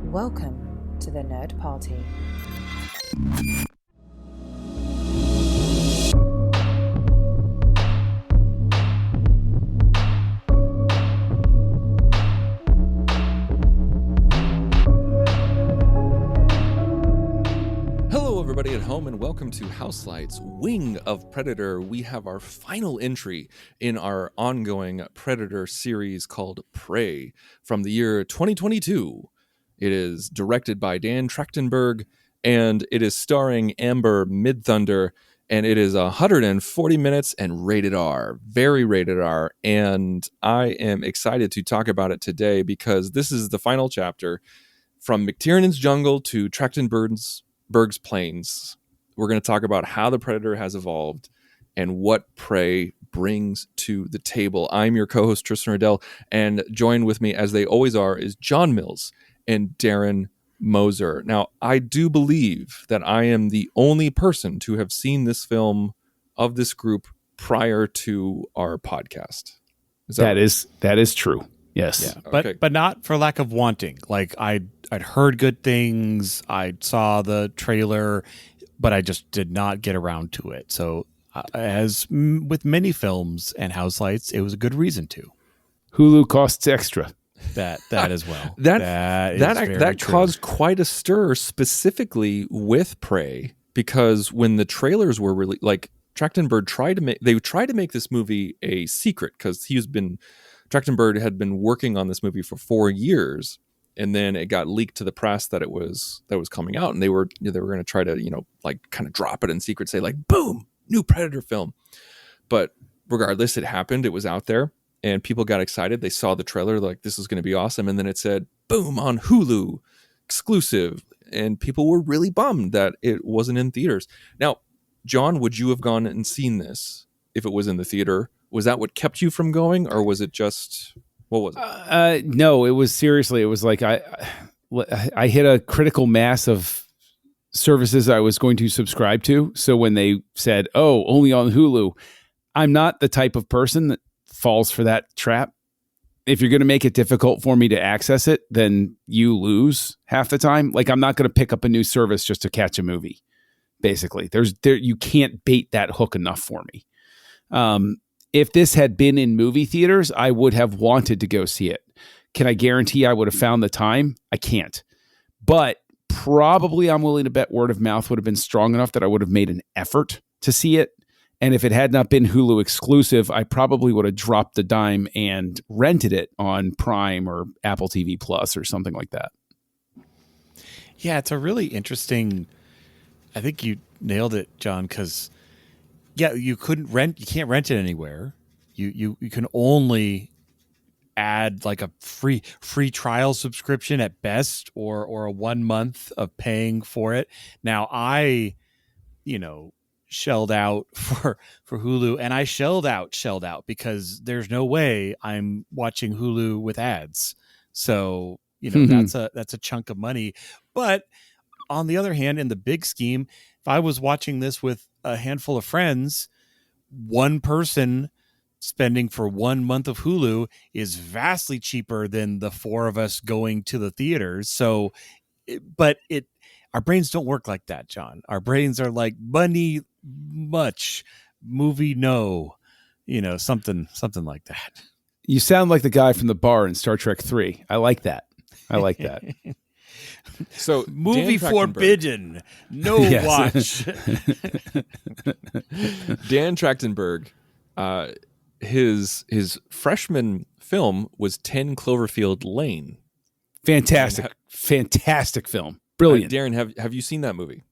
Welcome to the Nerd Party. Hello, everybody at home, and welcome to Houselights, Wing of Predator. We have our final entry in our ongoing Predator series called Prey from the year 2022. It is directed by Dan Trachtenberg, and it is starring Amber Midthunder, and it is 140 minutes and rated R, very rated R, and I am excited to talk about it today because this is the final chapter from McTiernan's jungle to Trachtenberg's plains. We're going to talk about how the Predator has evolved and what Prey brings to the table. I'm your co-host, Tristan Riddell, and joined with me, as they always are, is John Mills and Darren Moser. Now, I do believe that I am the only person to have seen this film of this group prior to our podcast. That is true. Yes. Yeah, okay. but not for lack of wanting. Like I'd heard good things. I saw the trailer, but I just did not get around to it. So as with many films and Houselights, it was a good reason to. Hulu costs extra. That as well. that caused quite a stir, specifically with Prey, because when the trailers were really like Trachtenberg tried to make this movie a secret because Trachtenberg had been working on this movie for 4 years, and then it got leaked to the press that it was coming out, and they were going to try to kind of drop it in secret, say like boom, new Predator film. But regardless, it happened. It was out there, and people got excited. They saw the trailer, like this is going to be awesome, and then it said boom on Hulu exclusive, and people were really bummed that it wasn't in theaters. Now, John, would you have gone and seen this if it was in the theater? Was that what kept you from going, or was it just, what was it? No, it was seriously, it was like I hit a critical mass of services I was going to subscribe to. So when they said, oh, only on Hulu, I'm not the type of person that falls for that trap. If you're going to make it difficult for me to access it, then you lose half the time. Like I'm not going to pick up a new service just to catch a movie. Basically, you can't bait that hook enough for me. If this had been in movie theaters, I would have wanted to go see it. Can I guarantee I would have found the time? I can't. But probably I'm willing to bet word of mouth would have been strong enough that I would have made an effort to see it. And if it had not been Hulu exclusive, I probably would have dropped the dime and rented it on Prime or Apple TV Plus or something like that. Yeah, it's a really interesting... I think you nailed it, John, because you can't rent it anywhere. You can only add like a free trial subscription at best, or a 1 month of paying for it. Now I, shelled out for Hulu, and I shelled out because there's no way I'm watching Hulu with ads. So, that's a chunk of money. But on the other hand, in the big scheme, if I was watching this with a handful of friends, one person spending for 1 month of Hulu is vastly cheaper than the four of us going to the theaters. So, our brains don't work like that, John. Our brains are like money much, movie no, something like that. You sound like the guy from the bar in Star Trek 3. I like that. So movie forbidden, no watch. Dan Trachtenberg, his freshman film was 10 Cloverfield Lane. Fantastic film. Brilliant. Darren, have you seen that movie?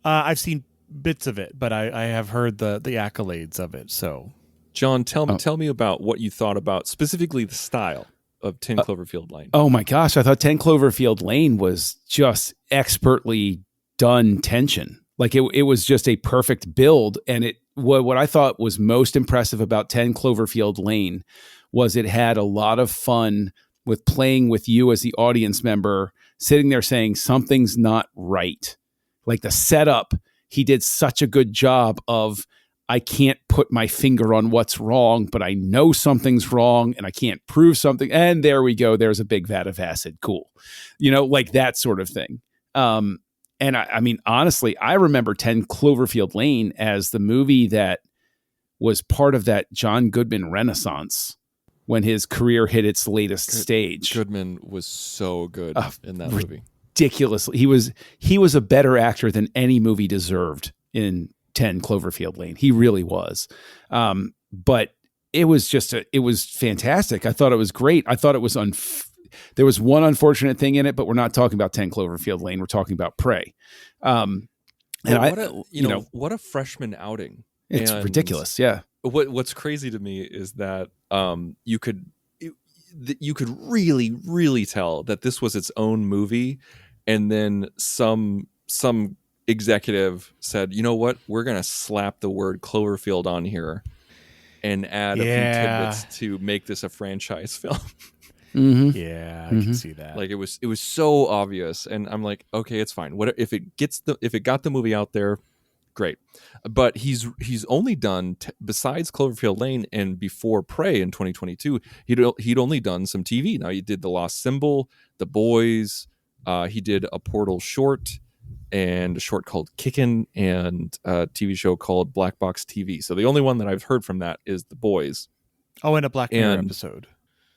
I've seen bits of it, but I have heard the accolades of it. So, John, tell me about what you thought about specifically the style of 10 Cloverfield Lane. Oh my gosh, I thought 10 Cloverfield Lane was just expertly done tension. Like it was just a perfect build, and what I thought was most impressive about 10 Cloverfield Lane was it had a lot of fun with playing with you as the audience member, sitting there saying something's not right. Like the setup, he did such a good job of, I can't put my finger on what's wrong, but I know something's wrong and I can't prove something. And there we go. There's a big vat of acid. Cool. Like that sort of thing. And I mean, honestly, I remember 10 Cloverfield Lane as the movie that was part of that John Goodman renaissance when his career hit its latest stage. Goodman was so good in that movie. Ridiculously. He was a better actor than any movie deserved in 10 Cloverfield Lane. He really was. But it was it was fantastic. I thought it was great. I thought it was there was one unfortunate thing in it, but we're not talking about 10 Cloverfield Lane. We're talking about Prey. And what a freshman outing. It's ridiculous. Yeah. What's crazy to me is that you could really, really tell that this was its own movie, and then some executive said, "You know what? We're gonna slap the word Cloverfield on here and add a few tidbits to make this a franchise film." Mm-hmm. Yeah, I can see that. Like it was so obvious, and I'm like, okay, it's fine. What if it got the movie out there? Great. But he's only done besides Cloverfield Lane and before Prey in 2022, he'd only done some TV. Now he did The Lost Symbol, The Boys, he did a Portal short and a short called Kickin', and a TV show called Black Box TV. So the only one that I've heard from that is The Boys. Oh, and a Black Mirror episode.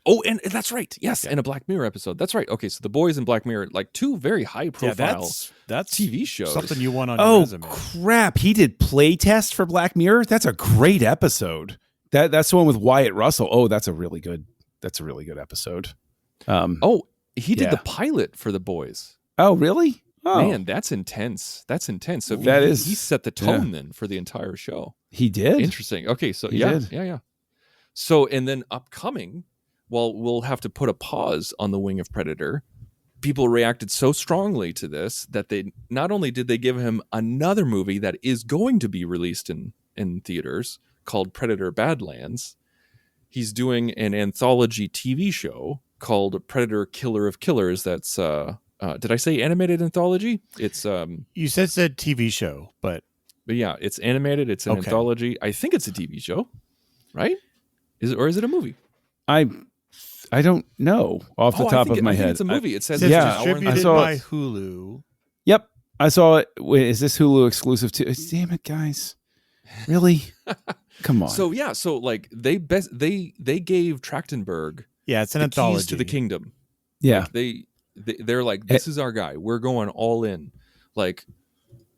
Oh, and that's right. Yes, in a Black Mirror episode. That's right. Okay, so The Boys and Black Mirror, like two very high profile that's TV shows. Something you want on your resume. Oh crap! He did playtest for Black Mirror. That's a great episode. That's the one with Wyatt Russell. Oh, that's a really good episode. He did the pilot for The Boys. Oh, really? Oh. Man, that's intense. So he set the tone then for the entire show. He did. Interesting. Okay, so yeah. So and then upcoming. Well, we'll have to put a pause on the Wing of Predator. People reacted so strongly to this that they not only did they give him another movie that is going to be released in theaters called Predator Badlands, he's doing an anthology TV show called Predator Killer of Killers. That's did I say animated anthology? It's you said TV show, but yeah, it's animated. It's an anthology. I think it's a TV show, right? Is it a movie? I don't know off the top of my head. It's a movie. It says it's it's distributed by Hulu. Yep, I saw it. Wait, is this Hulu exclusive too? Damn it, guys! Really? Come on. So like they gave Trachtenberg. Yeah, it's an anthology. Keys to the kingdom. Yeah, like they're like, this is our guy. We're going all in. Like,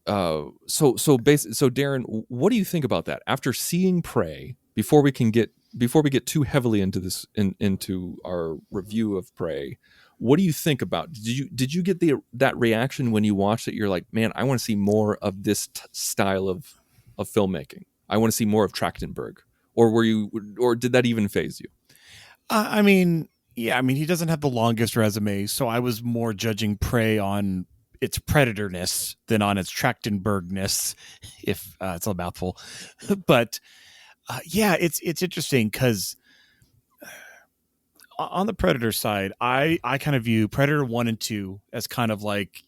so Darren, what do you think about that? After seeing Prey, before we get too heavily into this into our review of Prey, what do you think about? Did you get that reaction when you watched it? You're like, man, I want to see more of this style of filmmaking. I want to see more of Trachtenberg. Or did that even faze you? I mean, he doesn't have the longest resume, so I was more judging Prey on its predatorness than on its Trachtenbergness, if it's a mouthful. But it's interesting because on the Predator side, I kind of view Predator 1 and 2 as kind of like,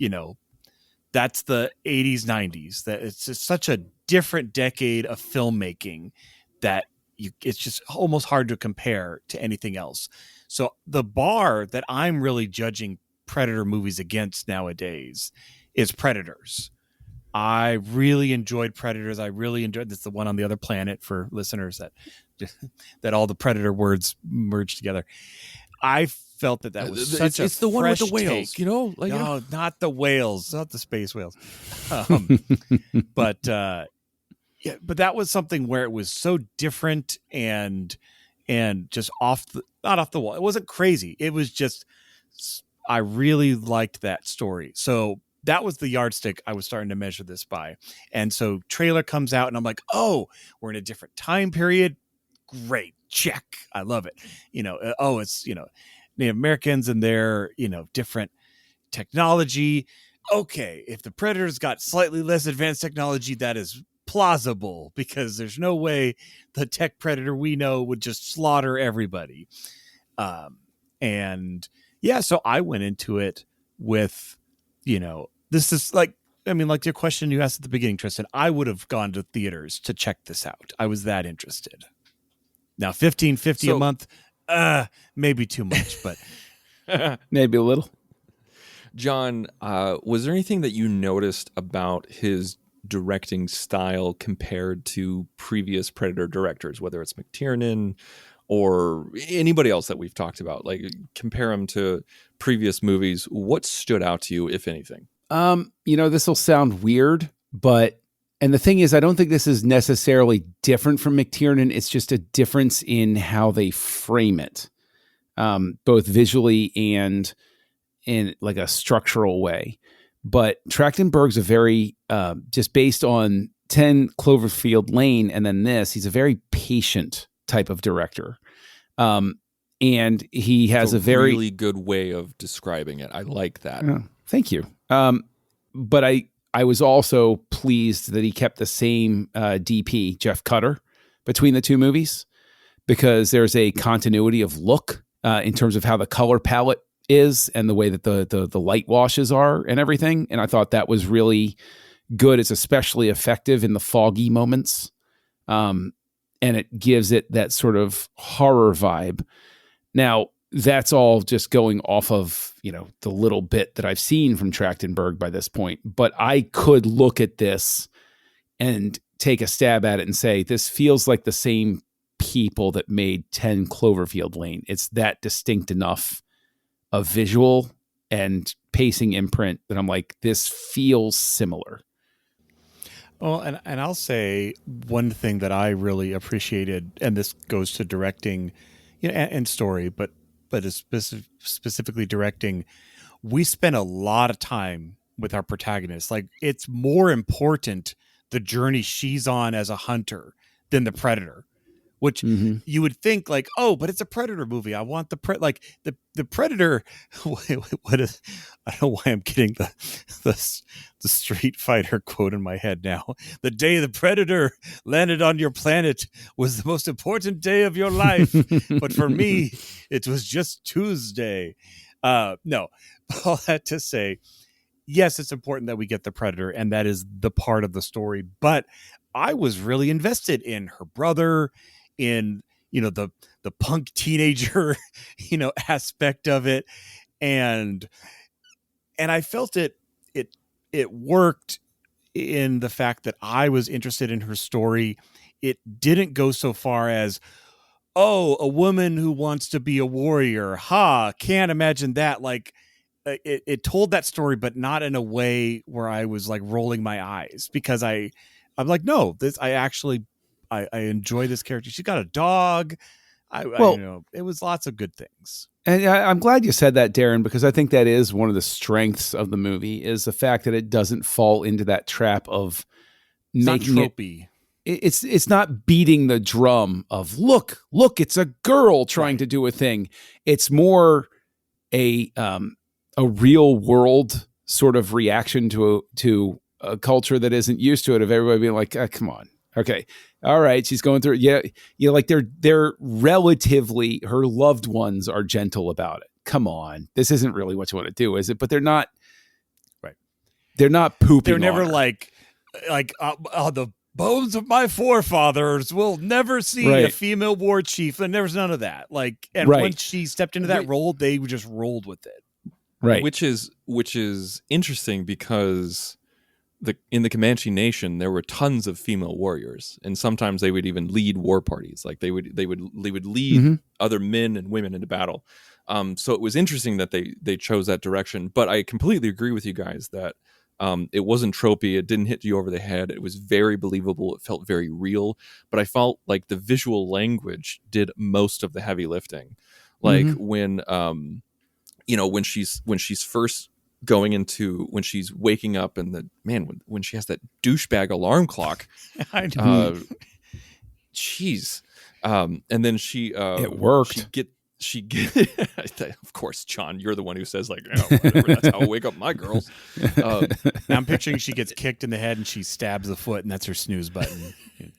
that's the 80s, 90s. That it's just such a different decade of filmmaking that it's just almost hard to compare to anything else. So the bar that I'm really judging Predator movies against nowadays is Predators. I really enjoyed Predators. I really enjoyed this. The one on the other planet for listeners that all the Predator words merged together. I felt that was such it's the one with the whales, take. No, not the whales, not the space whales. But that was something where it was so different and just not off the wall. It wasn't crazy. It was just, I really liked that story. So that was the yardstick I was starting to measure this by. And so trailer comes out and I'm like, oh, we're in a different time period. Great. Check. I love it. It's, Native Americans and their, different technology. Okay. If the Predators got slightly less advanced technology, that is plausible because there's no way the tech Predator we know would just slaughter everybody. So I went into it with, this is like I mean, like your question you asked at the beginning, Tristan, I would have gone to theaters to check this out. I was that interested. Now, $15.50 a month, maybe too much, but Maybe a little. John, was there anything that you noticed about his directing style compared to previous Predator directors, whether it's McTiernan or anybody else that we've talked about? Like, compare him to previous movies. What stood out to you, if anything? This will sound weird, and the thing is, I don't think this is necessarily different from McTiernan. It's just a difference in how they frame it, both visually and in like a structural way. But Trachtenberg's a very, just based on 10 Cloverfield Lane and then this, he's a very patient type of director. And he has a very really good way of describing it. I like that. Thank you. But I was also pleased that he kept the same DP, Jeff Cutter, between the two movies, because there's a continuity of look in terms of how the color palette is and the way that the light washes are and everything. And I thought that was really good. It's especially effective in the foggy moments. And it gives it that sort of horror vibe. Now, that's all just going off of, the little bit that I've seen from Trachtenberg by this point. But I could look at this and take a stab at it and say, this feels like the same people that made 10 Cloverfield Lane. It's that distinct enough of visual and pacing imprint that I'm like, this feels similar. Well, and I'll say one thing that I really appreciated, and this goes to directing, and story, but is specifically directing. We spent a lot of time with our protagonist. Like, it's more important the journey she's on as a hunter than the predator, which you would think like, oh, but it's a Predator movie. I want the Predator. What is? I don't know why I'm getting the Street Fighter quote in my head now. The day the Predator landed on your planet was the most important day of your life, but for me, it was just Tuesday. No, all that to say, yes, it's important that we get the Predator, and that is the part of the story. But I was really invested in her brother, in the punk teenager aspect of it, and I felt it worked in the fact that I was interested in her story. It didn't go so far as, oh, a woman who wants to be a warrior, can't imagine that. Like, it told that story, but not in a way where I was like rolling my eyes, because I'm like, no, I enjoy this character. She's got a dog. It was lots of good things. And I'm glad you said that, Darren, because I think that is one of the strengths of the movie, is the fact that it doesn't fall into that trap of making tropey. It's not beating the drum of look, it's a girl trying to do a thing. It's more a real world sort of reaction to a culture that isn't used to it, of everybody being like, come on. Okay. All right. She's going through. Yeah. Like they're relatively, her loved ones are gentle about it. Come on. This isn't really what you want to do, is it? But they're not. Right. They're not pooping. They're never on her. like the bones of my forefathers will never see a female war chief. And there was none of that. Like, and once she stepped into that role, they just rolled with it. Right. Which is interesting, because in the Comanche Nation, there were tons of female warriors, and sometimes they would even lead war parties. Like they would lead other men and women into battle. So it was interesting that they chose that direction. But I completely agree with you guys that it wasn't tropey. It didn't hit you over the head. It was very believable. It felt very real. But I felt like the visual language did most of the heavy lifting. Like when she's first going into, when she's waking up, and when she has that douchebag alarm clock, I know. And then it worked. She get of course, John, you're the one who says like, whatever, that's how I wake up my girls. Now I'm picturing she gets kicked in the head and she stabs the foot, and that's her snooze button.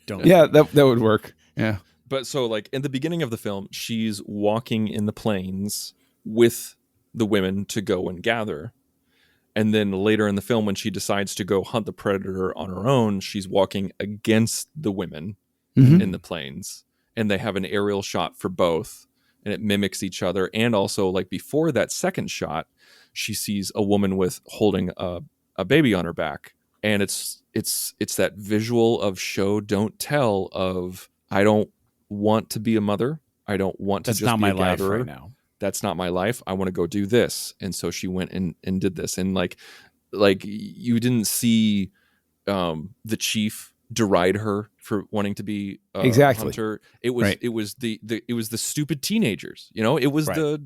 That would work. Yeah. But so like in the beginning of the film, she's walking in the plains with the women to go and gather. And then later in the film, when she decides to go hunt the predator on her own, she's walking against the women in the plains, and they have an aerial shot for both, and it mimics each other. And also, like before that second shot, she sees a woman with holding a baby on her back, and it's that visual of show don't tell, of I don't want to be a mother, I don't want to That's just not be my a life gatherer. right now. That's not my life. I want to go do this. And so she went and did this. And like you didn't see the chief deride her for wanting to be a Exactly. hunter. It was Right. it was the stupid teenagers. You know, it was Right. it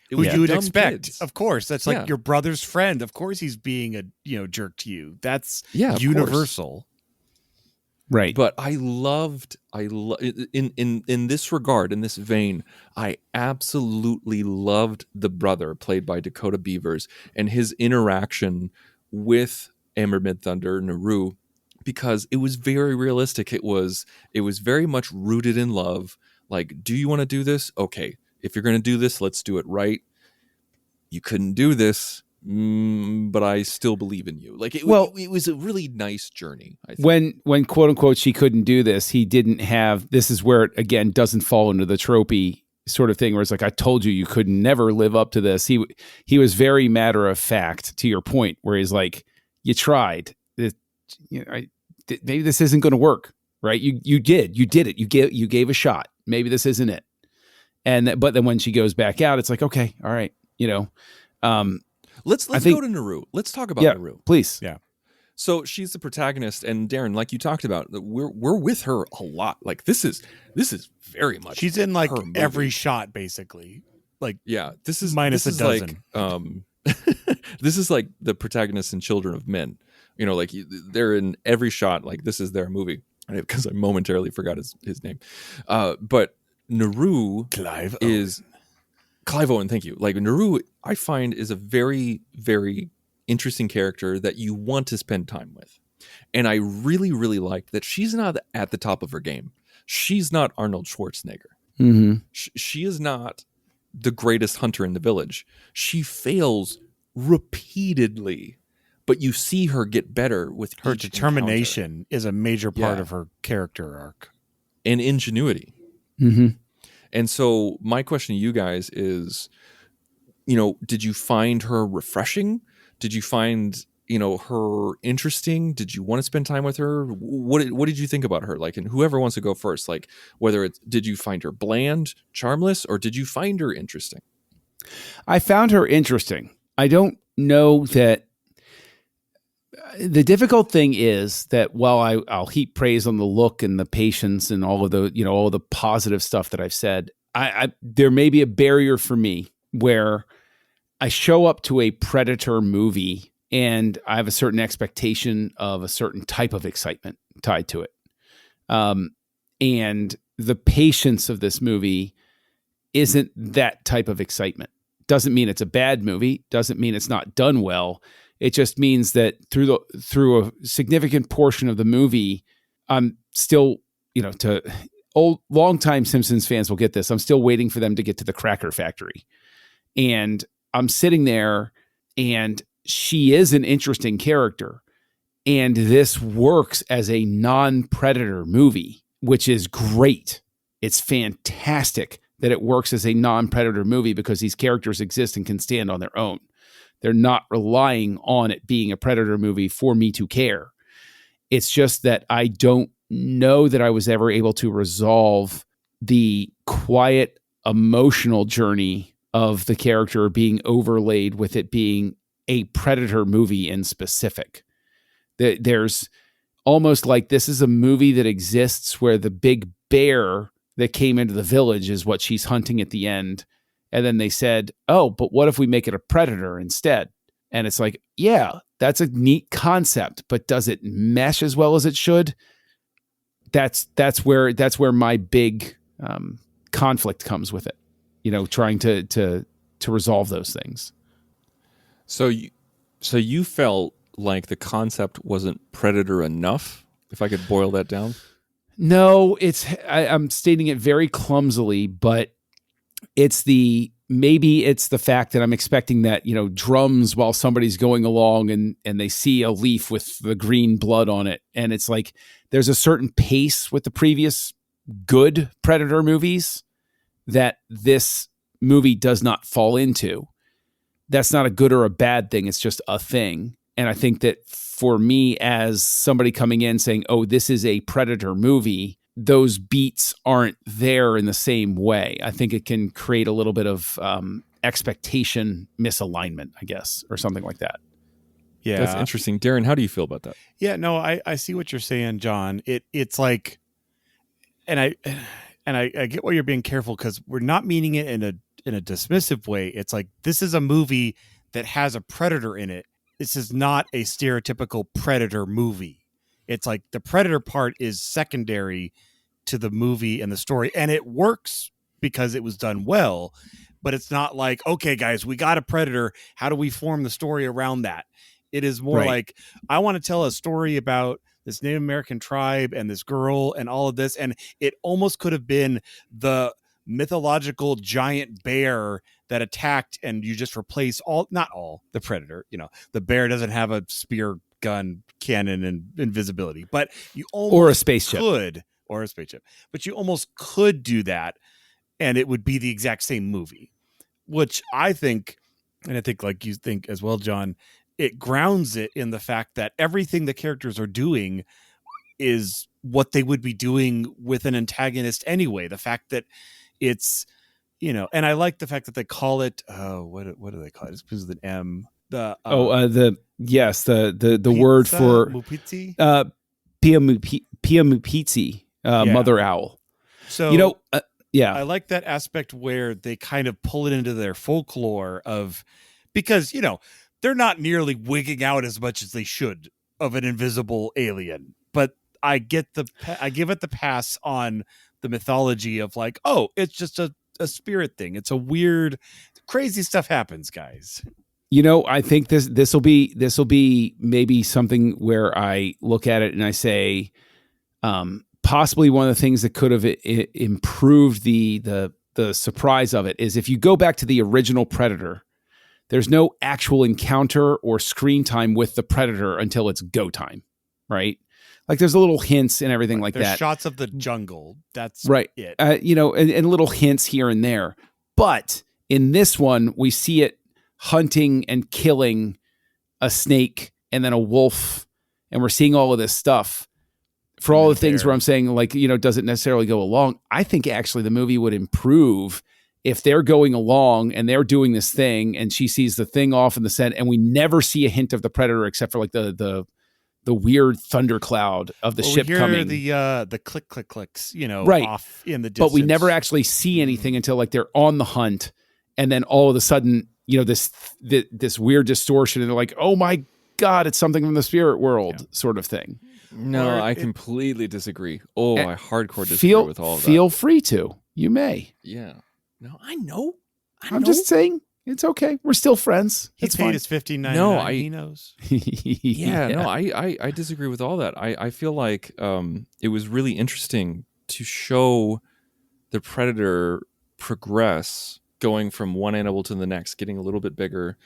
Who was you would dumb expect, kids. of course. That's like Yeah. your brother's friend. Of course, he's being a jerk to you. That's Yeah, of universal. Right. But in this regard, in this vein, I absolutely loved the brother played by Dakota Beavers and his interaction with Amber Midthunder, Naru, because it was very realistic. It was very much rooted in love. Like, do you want to do this? Okay. If you're going to do this, let's do it right. You couldn't do this, but I still believe in you. Like, it was a really nice journey, I think. When quote unquote she couldn't do this, he didn't have, this is where it again doesn't fall into the tropey sort of thing where it's like, I told you could never live up to this. He was very matter of fact, to your point, where he's like, you tried it, maybe this isn't going to work, right? You did it. You gave a shot. Maybe this isn't it. But then when she goes back out, it's like, okay, all right, Let's go to Naru. Let's talk about Naru. Please. Yeah. So she's the protagonist, and Darren, like you talked about, we're with her a lot. Like this is very much. She's in like her movie. every shot, basically. Like, yeah, this is minus this a is dozen. Like, this is like the protagonist in Children of Men. You know, like they're in every shot. Like this is their movie, because I momentarily forgot his name. But Naru Clive Owen, thank you. Like Naru, I find is a very, very interesting character that you want to spend time with. And I really, really liked that she's not at the top of her game. She's not Arnold Schwarzenegger. Mm-hmm. She is not the greatest hunter in the village. She fails repeatedly, but you see her get better with her each determination encounter. is a major part Yeah. of her character arc. And ingenuity. Mm-hmm. And so my question to you guys is, did you find her refreshing? Did you find, her interesting? Did you want to spend time with her? What did you think about her? Like, and whoever wants to go first, like whether it's, did you find her bland, charmless, or did you find her interesting? I found her interesting. I don't know that the difficult thing is that while I'll heap praise on the look and the patience and all of the, all the positive stuff that I've said, I there may be a barrier for me where I show up to a Predator movie and I have a certain expectation of a certain type of excitement tied to it. And the patience of this movie isn't that type of excitement. Doesn't mean it's a bad movie. Doesn't mean it's not done well. It just means that through a significant portion of the movie, I'm still, longtime Simpsons fans will get this. I'm still waiting for them to get to the cracker factory. And I'm sitting there, and she is an interesting character. And this works as a non-Predator movie, which is great. It's fantastic that it works as a non-Predator movie because these characters exist and can stand on their own. They're not relying on it being a Predator movie for me to care. It's just that I don't know that I was ever able to resolve the quiet emotional journey of the character being overlaid with it being a Predator movie in specific. There's almost like this is a movie that exists where the big bear that came into the village is what she's hunting at the end. And then they said, oh, but what if we make it a Predator instead? And it's like, yeah, that's a neat concept, but does it mesh as well as it should? That's where my big conflict comes with it, trying to resolve those things. So you felt like the concept wasn't Predator enough, if I could boil that down? No, I'm stating it very clumsily, but it's the maybe it's the fact that I'm expecting that, drums while somebody's going along and they see a leaf with the green blood on it. And it's like, there's a certain pace with the previous good Predator movies that this movie does not fall into. That's not a good or a bad thing. It's just a thing. And I think that for me, as somebody coming in saying, oh, this is a Predator movie, those beats aren't there in the same way. I think it can create a little bit of expectation misalignment, I guess, or something like that. Yeah. That's interesting. Darren, how do you feel about that? Yeah, no, I see what you're saying, John. It's like, and I get why you're being careful, because we're not meaning it in a dismissive way. It's like, this is a movie that has a Predator in it. This is not a stereotypical Predator movie. It's like the Predator part is secondary to the movie and the story, and it works because it was done well. But it's not like, okay, guys, we got a Predator. How do we form the story around that? It is more like, I want to tell a story about this Native American tribe and this girl and all of this. And it almost could have been the mythological giant bear that attacked, and you just replace not all the Predator. The bear doesn't have a spear, gun, cannon, and invisibility, but you almost or a spaceship or a spaceship, but you almost could do that, and it would be the exact same movie, which I think, and I think like you think as well, John, it grounds it in the fact that everything the characters are doing is what they would be doing with an antagonist anyway. The fact that it's, and I like the fact that they call it, what do they call it? It's because of the M. The word for Mupitzi? Piamupitzi, mother owl. So yeah, I like that aspect where they kind of pull it into their folklore because they're not nearly wigging out as much as they should of an invisible alien, but I give it the pass on the mythology of like, oh, it's just a spirit thing. It's a weird, crazy stuff happens, guys. I think this will be maybe something where I look at it and I say, possibly one of the things that could have improved the surprise of it is if you go back to the original Predator, there's no actual encounter or screen time with the Predator until it's go time, right? Like there's a little hints and everything like there's that. Shots of the jungle. That's right. It. And little hints here and there. But in this one, we see it hunting and killing a snake and then a wolf, and we're seeing all of this stuff. For all the things where I'm saying, like, doesn't necessarily go along. I think actually the movie would improve if they're going along and they're doing this thing and she sees the thing off in the set and we never see a hint of the Predator except for like the weird thundercloud of the ship coming. The click clicks, right. off in the distance. But we never actually see anything until like they're on the hunt, and then all of a sudden, this weird distortion, and they're like, "Oh my God, it's something from the spirit world," sort of thing. No, I completely disagree. I hardcore disagree with all of that. Feel free to. You may. Yeah. No, I know. I'm just saying. It's okay. We're still friends. He paid his $15.99. No, he knows. I disagree with all that. I feel like it was really interesting to show the Predator progress, going from one animal to the next, getting a little bit bigger.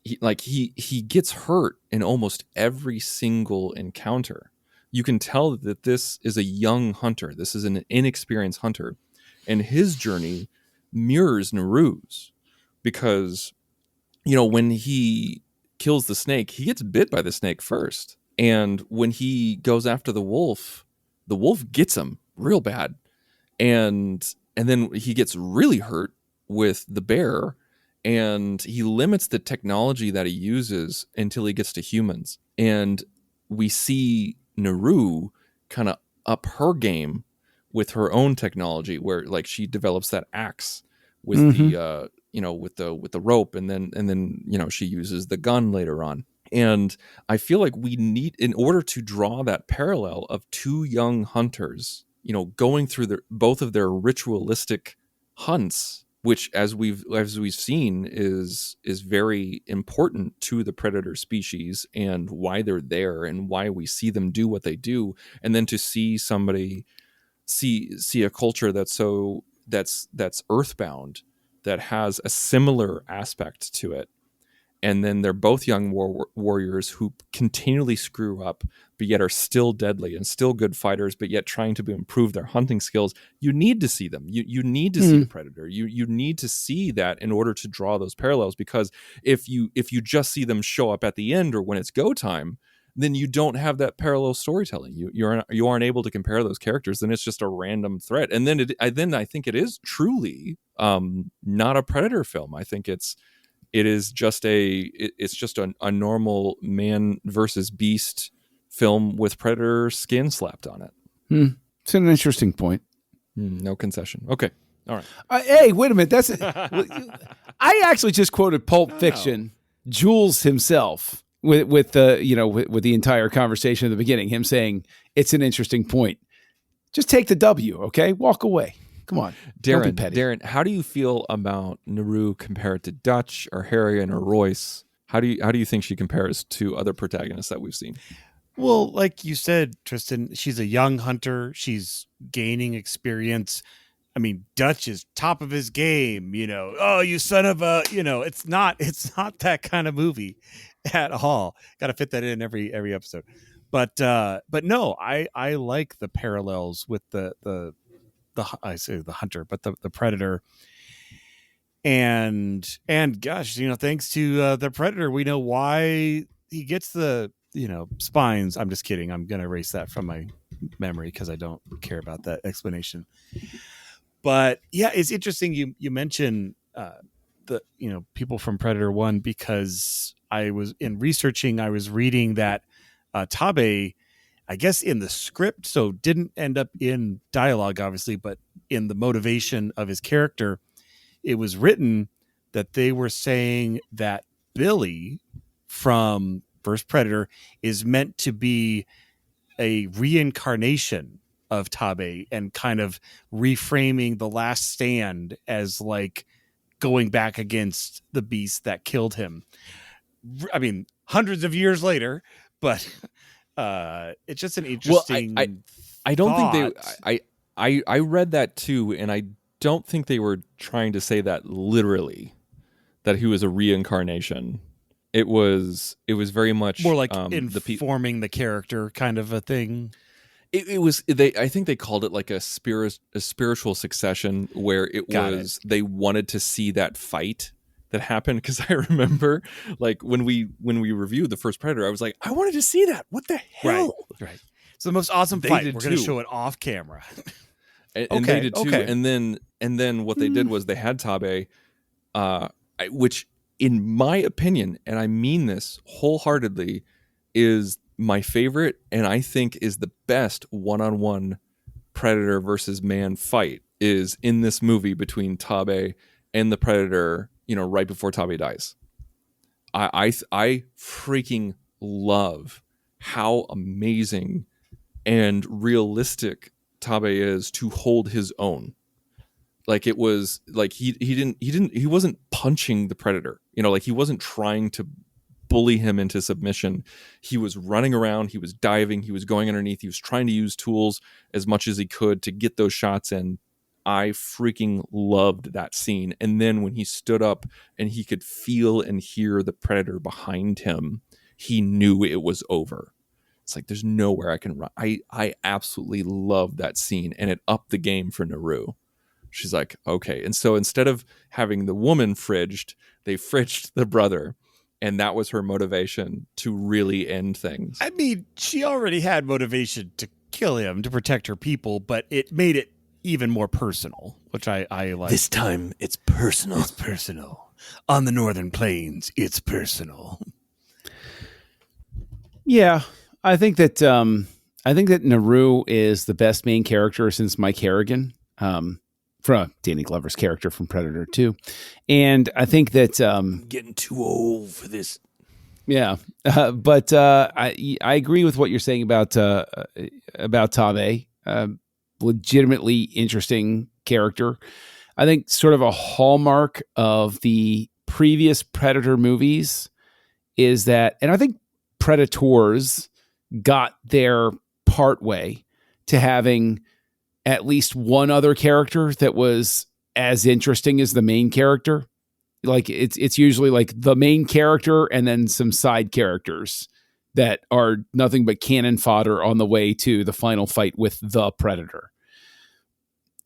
He gets hurt in almost every single encounter. You can tell that this is a young hunter. This is an inexperienced hunter, and his journey mirrors Naru's. Because, when he kills the snake, he gets bit by the snake first. And when he goes after the wolf gets him real bad. And then he gets really hurt with the bear. And he limits the technology that he uses until he gets to humans. And we see Naru kind of up her game with her own technology, where like she develops that axe with the with the rope, and then she uses the gun later on. And I feel like we need, in order to draw that parallel of two young hunters, going through both of their ritualistic hunts, which as we've seen is very important to the Predator species and why they're there and why we see them do what they do. And then to see somebody see a culture that's earthbound that has a similar aspect to it. And then they're both young warriors who continually screw up, but yet are still deadly and still good fighters, but yet trying to improve their hunting skills. You need to see them. You need to see the Predator. You need to see that in order to draw those parallels. Because if you just see them show up at the end or when it's go time, then you don't have that parallel storytelling. You aren't able to compare those characters. Then it's just a random threat. And then I think it is truly not a Predator film. I think it's just a normal man versus beast film with Predator skin slapped on it. It's an interesting point. No concession. Okay. All right. Hey, wait a minute. I actually just quoted Pulp Fiction, Jules himself, with the entire conversation at the beginning, him saying it's an interesting point. Just take the W, okay? Walk away. Come on, don't be petty. Darren, how do you feel about Naru compared to Dutch or Harriet or Royce? How do you think she compares to other protagonists that we've seen? Well, like you said, Tristan, she's a young hunter. She's gaining experience. I mean, Dutch is top of his game. Oh, you son of a. It's not that kind of movie at all. Got to fit that in every episode. But no, I like the parallels with I say the hunter, but the Predator, and gosh, thanks to the Predator, we know why he gets the spines. I'm just kidding. I'm gonna erase that from my memory because I don't care about that explanation. But yeah, it's interesting you mentioned the people from Predator 1, because I was reading that Tabe, I guess in the script, so didn't end up in dialogue, obviously, but in the motivation of his character, it was written that they were saying that Billy from First Predator is meant to be a reincarnation of Tabe and kind of reframing The Last Stand as like going back against the beast that killed him. I mean, hundreds of years later, but it's just an interesting. I don't think I read that too, and I don't think they were trying to say that literally, that he was a reincarnation. It was very much more like informing the character kind of a thing. It was I think they called it like a spiritual succession, where they wanted to see that fight that happened. Because I remember, like, when we reviewed the first Predator, I was like, I wanted to see that. What the hell? Right. It's the most awesome fight. We're going to show it off camera. and they did too. Okay. And then what they did was they had Tabe, which in my opinion, and I mean this wholeheartedly, is my favorite, and I think is the best one-on-one Predator versus man fight, is in this movie between Tabe and the Predator, right before Tabe dies. I freaking love how amazing and realistic Tabe is to hold his own. Like, it was like he wasn't punching the Predator, like he wasn't trying to bully him into submission. He was running around, he was diving, he was going underneath, he was trying to use tools as much as he could to get those shots in. I freaking loved that scene. And then when he stood up and he could feel and hear the Predator behind him, he knew it was over. It's like, there's nowhere I can run. I absolutely love that scene, and it upped the game for Naru. She's like, okay. And so instead of having the woman fridged, they fridged the brother. And that was her motivation to really end things. I mean, she already had motivation to kill him to protect her people, but it made it even more personal, which I like. This time it's personal. It's personal. On the Northern Plains, it's personal. Yeah, I think that Naru is the best main character since Mike Harrigan, from Danny Glover's character from Predator 2. And I think that getting too old for this. Yeah, but I agree with what you're saying about Tabe. Legitimately interesting character. I think sort of a hallmark of the previous Predator movies is that, and I think Predators got their part way to having at least one other character that was as interesting as the main character. Like it's usually like the main character and then some side characters that are nothing but cannon fodder on the way to the final fight with the Predator.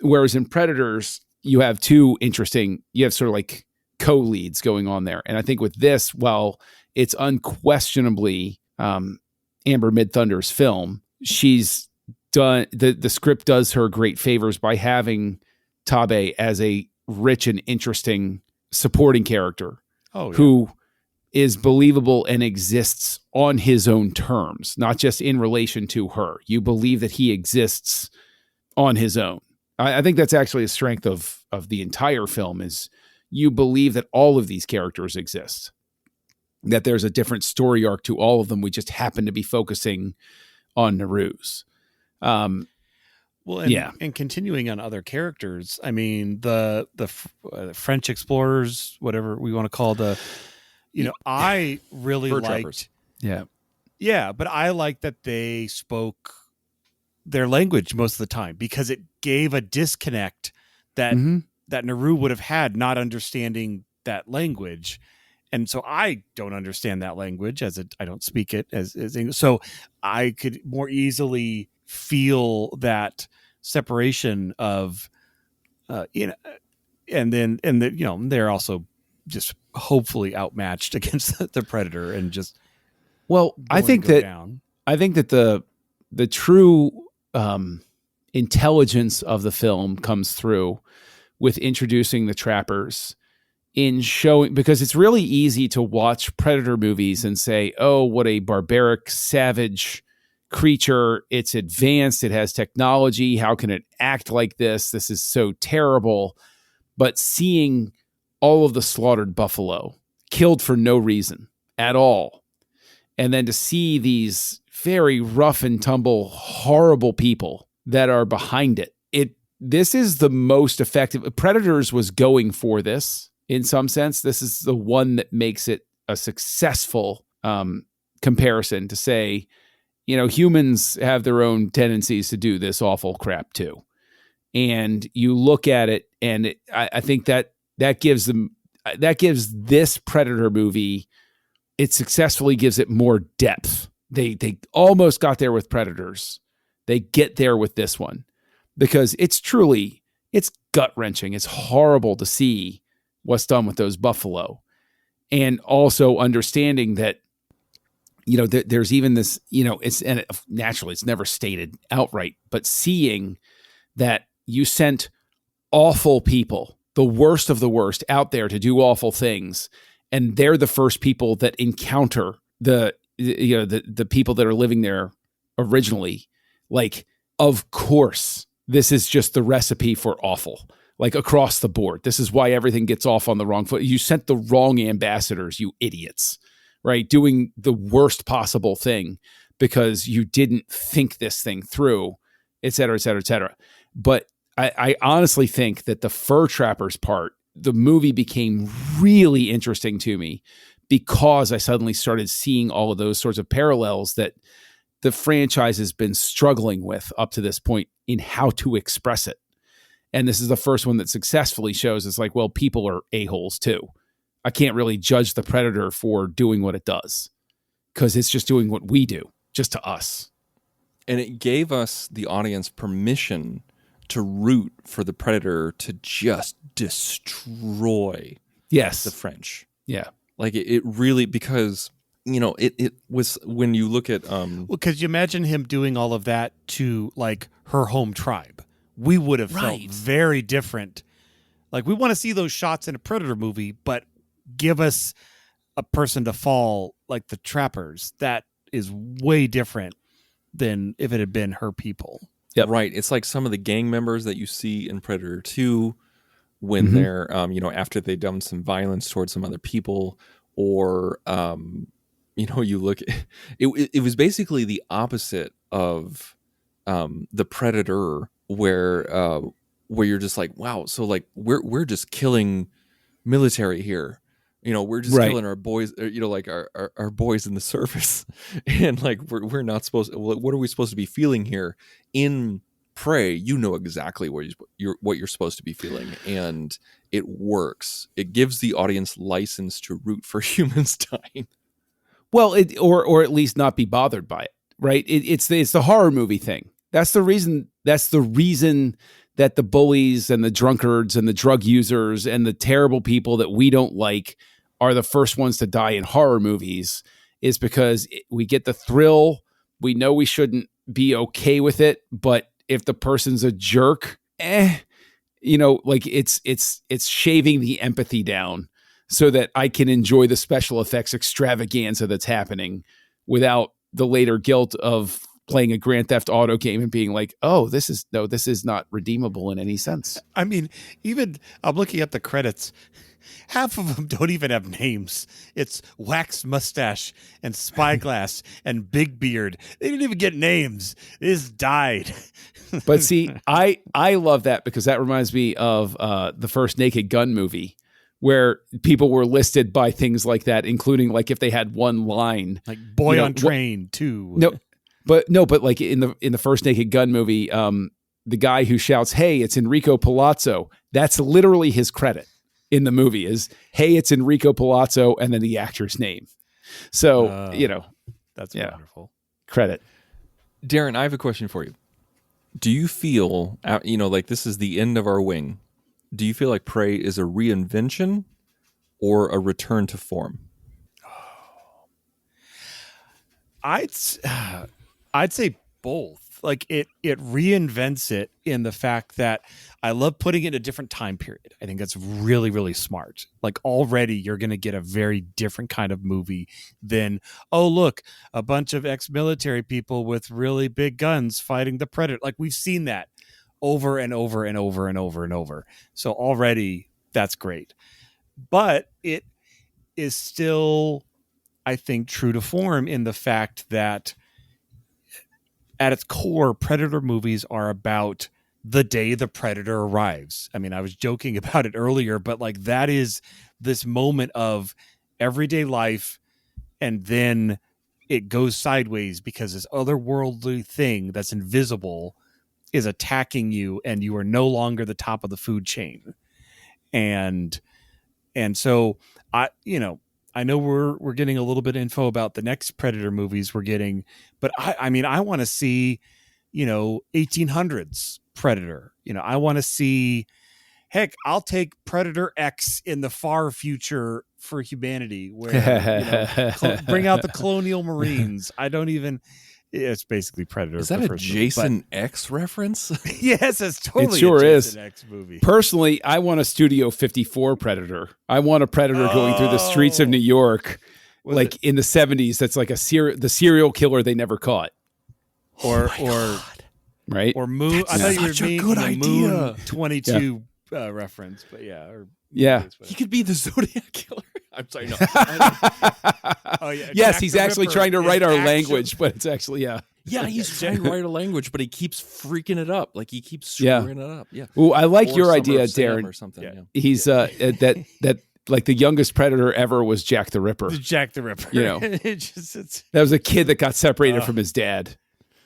Whereas in Predators, you have you have sort of like co-leads going on there. And I think with this, while it's unquestionably Amber Midthunder's film, she's done, the script does her great favors by having Tabe as a rich and interesting supporting character who is believable and exists on his own terms, not just in relation to her. You believe that he exists on his own. I think that's actually a strength of the entire film is you believe that all of these characters exist, that there's a different story arc to all of them. We just happen to be focusing on Naru's. And continuing on other characters, I mean, the French explorers, whatever we want to call I really Fur liked. trappers. Yeah, but I like that they spoke their language most of the time because it gave a disconnect that Naru would have had not understanding that language. And so I don't understand that language I don't speak it as English. So I could more easily feel that separation of, they're also just hopefully outmatched against the Predator and just, I think that the true intelligence of the film comes through with introducing the trappers in showing, because it's really easy to watch Predator movies and say, oh, what a barbaric, savage creature. It's advanced. It has technology. How can it act like this? This is so terrible. But seeing all of the slaughtered buffalo killed for no reason at all, and then to see these very rough and tumble, horrible people that are behind it, this is the most effective. Predators was going for this in some sense. This is the one that makes it a successful comparison to say, humans have their own tendencies to do this awful crap too. And you look at it, and I think that gives this Predator movie, it successfully gives it more depth. They almost got there with Predators. They get there with this one because it's gut-wrenching. It's horrible to see what's done with those buffalo. And also understanding that, there's even this, and naturally it's never stated outright, but seeing that you sent awful people, the worst of the worst, out there to do awful things, and they're the first people that encounter the people that are living there originally. Like, of course, this is just the recipe for awful, like across the board. This is why everything gets off on the wrong foot. You sent the wrong ambassadors, you idiots, right? Doing the worst possible thing because you didn't think this thing through, et cetera, et cetera, et cetera. But I honestly think that the fur trappers part, the movie became really interesting to me because I suddenly started seeing all of those sorts of parallels that the franchise has been struggling with up to this point in how to express it. And this is the first one that successfully shows it's like, well, people are a-holes too. I can't really judge the Predator for doing what it does because it's just doing what we do, just to us. And it gave us, the audience, permission to root for the Predator to just destroy the French. Yeah. Like it really, because, it was, when you look at... because you imagine him doing all of that to, like, her home tribe. We would have felt very different. Like, we want to see those shots in a Predator movie, but give us a person to fall like the trappers. That is way different than if it had been her people. Yep. Right. It's like some of the gang members that you see in Predator 2 when they're, after they've done some violence towards some other people, or, you look, it was basically the opposite of the Predator, where you're just like, wow, so like we're just killing military here. We're just killing our boys, like our boys in the service, and like we're not supposed. What are we supposed to be feeling here? In Prey, you know exactly what you're supposed to be feeling, and it works. It gives the audience license to root for humans dying. Well, or at least not be bothered by it, right? It's the horror movie thing. That's the reason. That's the reason that the bullies and the drunkards and the drug users and the terrible people that we don't like are the first ones to die in horror movies, is because we get the thrill. We know we shouldn't be okay with it, but if the person's a jerk, like it's shaving the empathy down so that I can enjoy the special effects extravaganza that's happening without the later guilt of playing a Grand Theft Auto game and being like, oh, this is not redeemable in any sense. I mean, even I'm looking at the credits. Half of them don't even have names. It's Wax Mustache and Spyglass and Big Beard. They didn't even get names. They just died. But see, I love that because that reminds me of the first Naked Gun movie, where people were listed by things like that, including like if they had one line, like Boy on Train 2. But like in the first Naked Gun movie, the guy who shouts, "Hey, it's Enrico Palazzo," that's literally his credit in the movie is, "Hey, it's Enrico Palazzo," and then the actor's name. So, that's wonderful. Credit. Darren, I have a question for you. Do you feel, like this is the end of our wing? Do you feel like Prey is a reinvention or a return to form? I'd say both. Like it reinvents it in the fact that I love putting it in a different time period. I think that's really, really smart. Like already you're going to get a very different kind of movie than, oh, look, a bunch of ex-military people with really big guns fighting the Predator. Like we've seen that over and over and over and over and over. So already that's great. But it is still, I think, true to form in the fact that at its core, Predator movies are about the day the Predator arrives. I mean, I was joking about it earlier, but like that is this moment of everyday life, and then it goes sideways because this otherworldly thing that's invisible is attacking you, and you are no longer the top of the food chain. And so I know we're getting a little bit of info about the next Predator movies we're getting, but I mean, I want to see, 1800s Predator. I want to see, heck, I'll take Predator X in the far future for humanity, where bring out the colonial Marines. It's basically Predator. Is that a Jason X reference? Yes, it's totally it sure a Jason is. X movie. Personally, I want a Studio 54 Predator. I want a Predator going through the streets of New York, in the 70s. That's like the serial killer they never caught. Or right? Or Moon. That's I thought you were such a being good the idea. Moon 22 reference, but yeah. He could be the Zodiac killer. I'm sorry, no. Oh yeah. Yes, Jack he's the actually Ripper trying to write our is language, but it's actually Yeah, he's trying to write a language, but he keeps freaking it up. Like he keeps screwing it up. Yeah. Ooh, I like Or your Summer idea, of Sam Darren. or something. Yeah. He's that like the youngest Predator ever was Jack the Ripper. Jack the Ripper. That was a kid that got separated from his dad.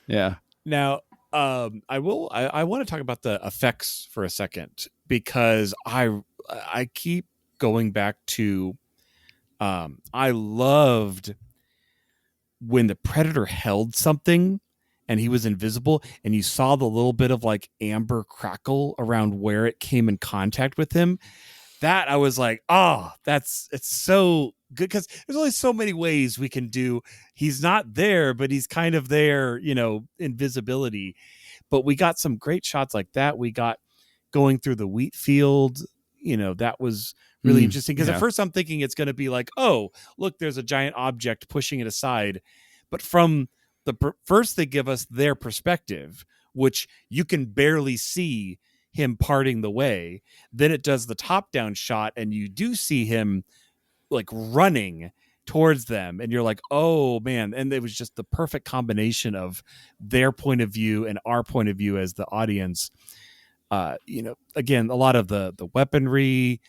Yeah. Now, I want to talk about the effects for a second, because I keep going back to I loved when the Predator held something and he was invisible, and you saw the little bit of like amber crackle around where it came in contact with him. That I was like, it's so good, because there's only so many ways we can do. He's not there, but he's kind of there, invisibility. But we got some great shots like that. We got going through the wheat field. That was really interesting, because at first I'm thinking it's going to be like, oh, look, there's a giant object pushing it aside. But from first they give us their perspective, which you can barely see him parting the way. Then it does the top down shot, and you do see him like running towards them, and you're like, oh man. And it was just the perfect combination of their point of view and our point of view as the audience. Again, a lot of the weaponry,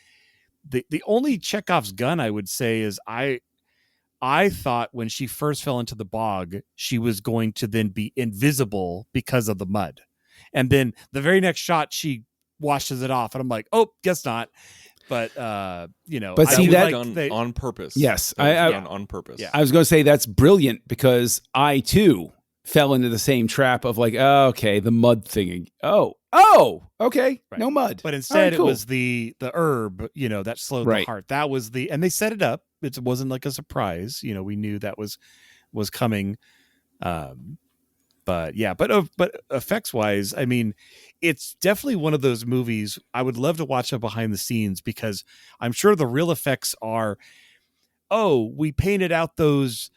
the only Chekhov's gun I would say is I thought when she first fell into the bog, she was going to then be invisible because of the mud. And then the very next shot, she washes it off, and I'm like, oh, guess not. But But see, was that- done on purpose. Yes, That was done on purpose. Yeah. I was going to say that's brilliant because I too fell into the same trap of like, oh, okay, the mud thing. Oh, okay, Right. no mud. But instead, All right, cool. it was the herb, that slowed Right. the heart. That was and they set it up. It wasn't like a surprise. We knew that was coming. But effects wise, I mean, it's definitely one of those movies. I would love to watch it behind the scenes because I'm sure the real effects are, we painted out those,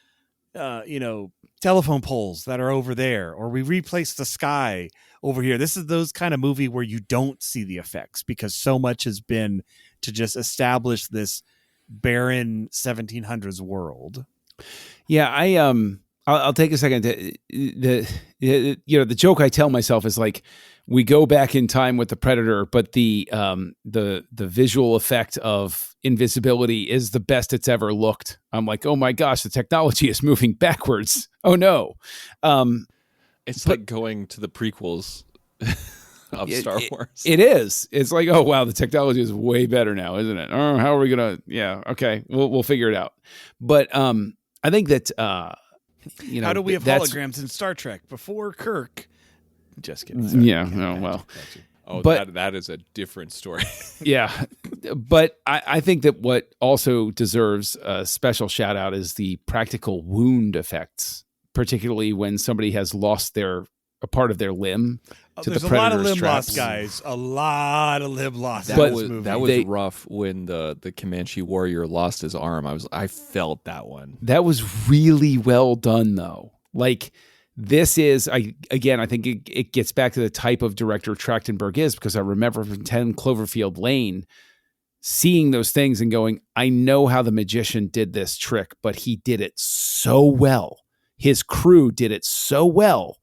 telephone poles that are over there, or we replaced the sky over here. This is those kind of movie where you don't see the effects because so much has been to just establish this barren 1700s world. Yeah, I'll take a second. The joke I tell myself is like, we go back in time with the Predator, but the visual effect of invisibility is the best it's ever looked. I'm like, oh my gosh, the technology is moving backwards. Oh no. It's like going to the prequels of Star Wars. It is. It's like, oh wow, the technology is way better now, isn't it? Oh, how are we gonna? Yeah, okay, we'll figure it out. But I think that how do we have holograms in Star Trek before Kirk? Just kidding. Sorry. Yeah. No. Well. Oh, but that is a different story. Yeah, but I think that what also deserves a special shout out is the practical wound effects, particularly when somebody has lost a part of their limb to There's the a lot of Predator's limb loss, traps. guys. A lot of limb loss. That was rough when the Comanche warrior lost his arm. I felt that one. That was really well done, though. Like, this is, I think it gets back to the type of director Trachtenberg is, because I remember from 10 Cloverfield Lane seeing those things and going, I know how the magician did this trick, but he did it so well. His crew did it so well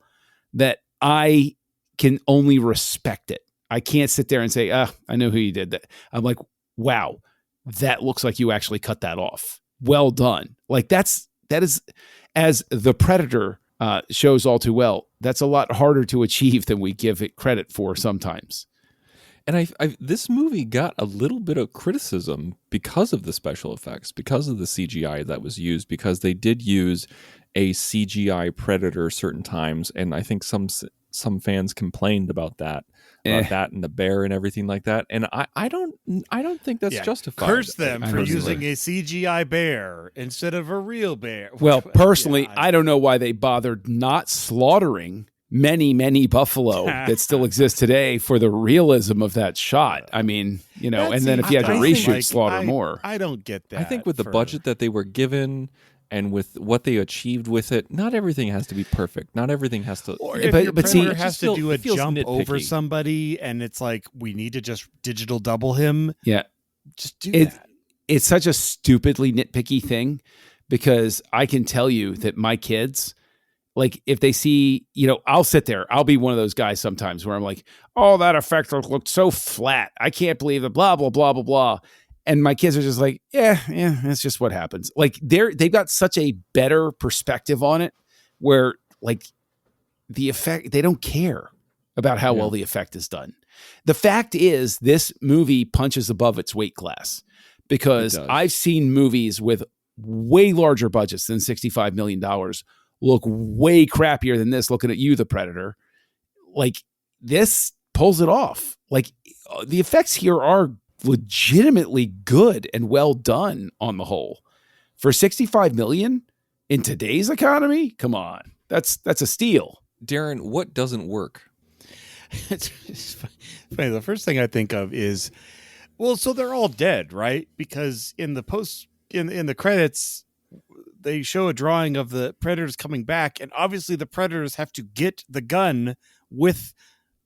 that I can only respect it. I can't sit there and say, I know who you did that. I'm like, wow, that looks like you actually cut that off. Well done. Like that is, as the Predator shows all too well, that's a lot harder to achieve than we give it credit for sometimes. And this movie got a little bit of criticism because of the special effects, because of the CGI that was used, because they did use a CGI Predator certain times, and I think some fans complained about that. That and the bear and everything like that, and I don't think that's justified. Curse them for personally. using a CGI bear instead of a real bear. Well, personally, I don't know why they bothered not slaughtering many buffalo that still exist today for the realism of that shot. I mean, and then if you had to reshoot, slaughter more. I don't get that. I think with the budget that they were given and with what they achieved with it, not everything has to be perfect. Not everything has to. Or if your Predator has to do a jump nitpicky. over somebody, and it's like we need to just digital double him. Yeah, just do that. It's such a stupidly nitpicky thing, because I can tell you that my kids, like, if they see, I'll sit there. I'll be one of those guys sometimes where I'm like, oh, that effect looked so flat. I can't believe it, blah, blah, blah, blah, blah. And my kids are just like, yeah, that's just what happens. Like, they've got such a better perspective on it where, like, the effect, they don't care about how well the effect is done. The fact is, this movie punches above its weight class, because I've seen movies with way larger budgets than $65 million look way crappier than this. Looking at you, the Predator, like, this pulls it off. Like, the effects here are legitimately good and well done on the whole. For $65 million in today's economy, come on, that's a steal. Darren, what doesn't work? It's funny. The first thing I think of is, well, so they're all dead, right? Because in the credits, they show a drawing of the Predators coming back, and obviously the Predators have to get the gun with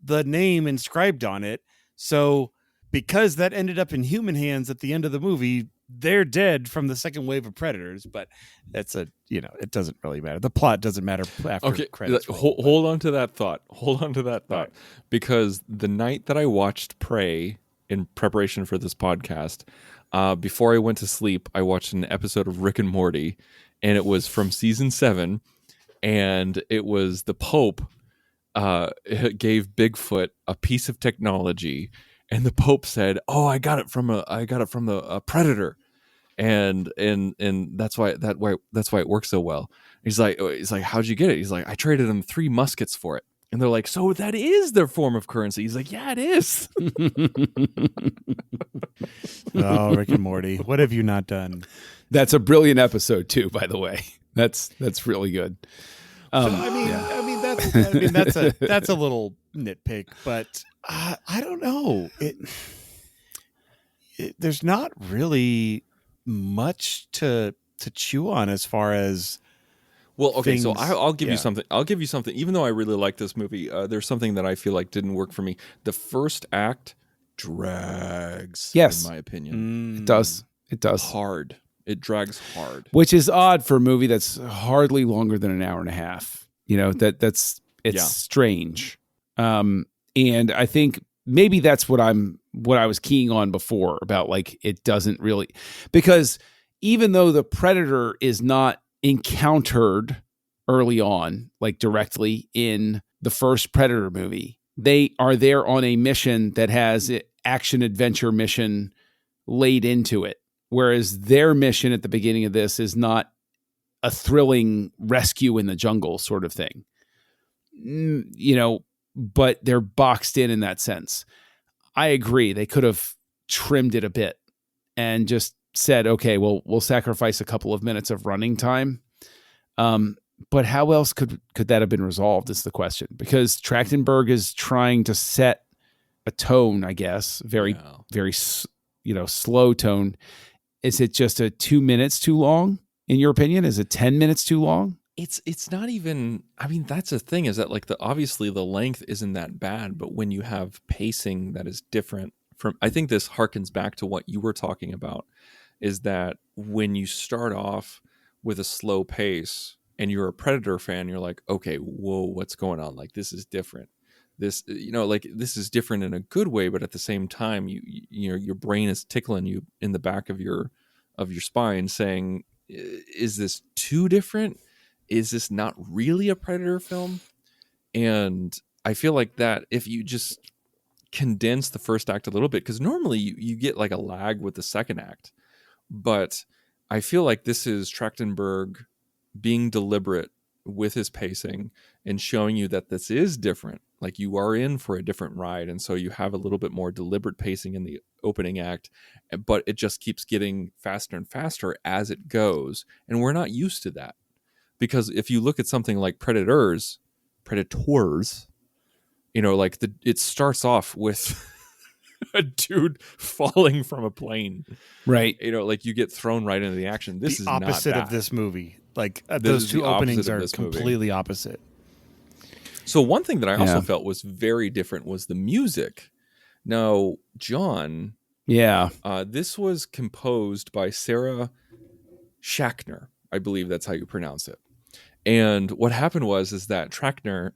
the name inscribed on it. So because that ended up in human hands at the end of the movie, they're dead from the second wave of Predators. But that's it doesn't really matter. The plot doesn't matter after credits. Hold on to that thought. Right. Because the night that I watched Prey in preparation for this podcast, before I went to sleep, I watched an episode of Rick and Morty, and it was from season 7, and it was the Pope gave Bigfoot a piece of technology, and the Pope said, "Oh, I got it from the predator," and that's why it works so well. He's like, "How'd you get it?" He's like, "I traded them 3 muskets for it." And they're like, "So that is their form of currency?" He's like, "Yeah, it is." Oh, Rick and Morty, what have you not done? That's a brilliant episode too, by the way. That's really good. That's a little nitpick, but I don't know. There's not really much to chew on as far as. Well, okay, so things- I'll give yeah. you something. I'll give you something. Even though I really like this movie, there's something that I feel like didn't work for me. The first act drags. Yes. In my opinion, It does. It does. hard. It drags hard. Which is odd for a movie that's hardly longer than an hour and a half. You know, it's Yeah. strange. And I think maybe that's what I was keying on before about, like, it doesn't really, because even though the predator is not encountered early on, like directly in the first Predator movie, they are there on a mission that has action adventure mission laid into it. Whereas their mission at the beginning of this is not a thrilling rescue in the jungle sort of thing, you know, but they're boxed in that sense. I agree. They could have trimmed it a bit and just said, okay, well, we'll sacrifice a couple of minutes of running time. But how else could that have been resolved is the question, because Trachtenberg is trying to set a tone, I guess, very slow tone. Is it just 2 minutes too long, in your opinion? Is it 10 minutes too long? It's not even, I mean, that's the thing, is that like obviously the length isn't that bad, but when you have pacing that is different from, I think this harkens back to what you were talking about, is that when you start off with a slow pace and you're a Predator fan, you're like, okay, whoa, what's going on? Like, this is different. This, like, this is different in a good way, but at the same time, you know, your brain is tickling you in the back of your spine saying, is this too different? Is this not really a Predator film? And I feel like that if you just condense the first act a little bit, because normally you get like a lag with the second act, but I feel like this is Trachtenberg being deliberate with his pacing and showing you that this is different. Like, you are in for a different ride, and so you have a little bit more deliberate pacing in the opening act, but it just keeps getting faster and faster as it goes, and we're not used to that. Because if you look at something like Predators, you know, like it starts off with a dude falling from a plane, right? You know, like you get thrown right into the action. This the is opposite not of this movie. Like This those is two the opposite openings of are this movie. completely opposite. So one thing that I also Yeah. felt was very different was the music. Now, John, this was composed by Sarah Schachner. I believe that's how you pronounce it. And what happened is that Trachtenberg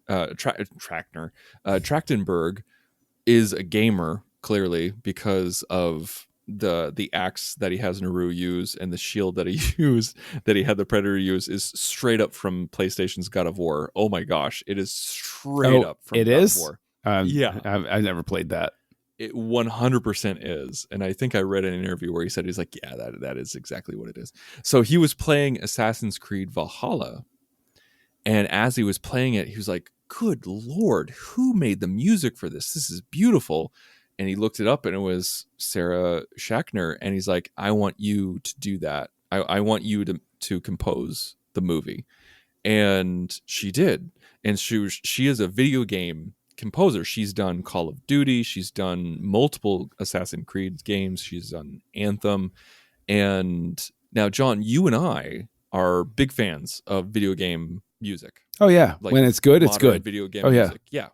is a gamer, clearly, because of the axe that he has Naru use and the shield that he had the Predator use is straight up from PlayStation's God of War. Oh my gosh, it is straight up from it God is? of War. Yeah, I've never played that. It 100% is. And I think I read an interview where he said, he's like, yeah, that is exactly what it is. So he was playing Assassin's Creed Valhalla, and as he was playing it, he was like, good Lord, who made the music for this? This is beautiful. And he looked it up, and it was Sarah Schachner. And he's like, I want you to do that. I want you to compose the movie. And she did. And she is a video game composer. She's done Call of Duty. She's done multiple Assassin's Creed games. She's done Anthem. And now, John, you and I are big fans of video game music. Oh yeah, Like, when it's good, it's modern good. Video game Oh yeah. music. Yeah.